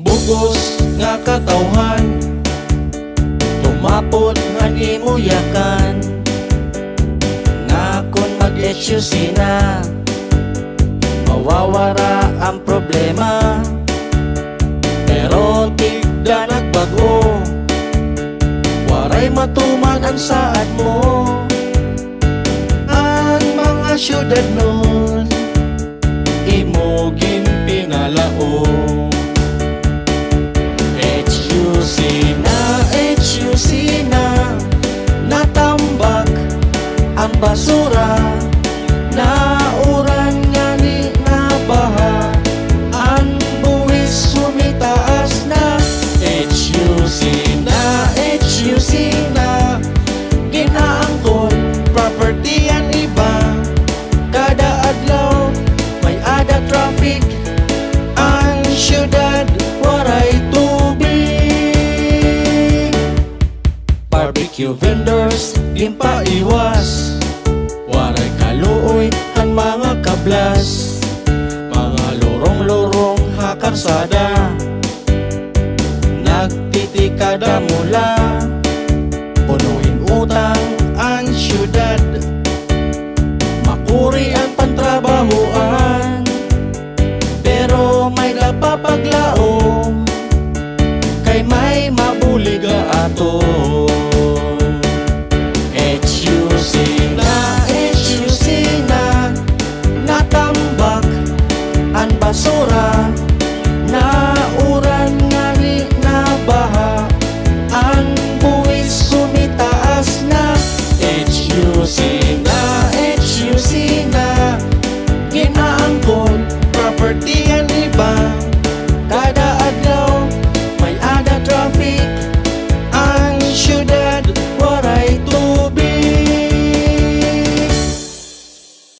Bugos nga katawhan, tumapon nga imuyakan, nga kon mag-HUC na mawawara ang problema. Pero tigda nagbago, waray matuman ang saad mo. Ang mga syudad nun imogin pinalaong. HUC na, natambak ang basura, nauran nga ni nga baha, ang buwis sumitaas na. HUC na, ginaangkon property ang iba, kada adlaw may ada traffic, ang syudad waray tubig. Barbecue vendors gimpaiwas, waray kaluoy ang mga kablas, mga lorong-lorong hakarsada, nagtitikada mula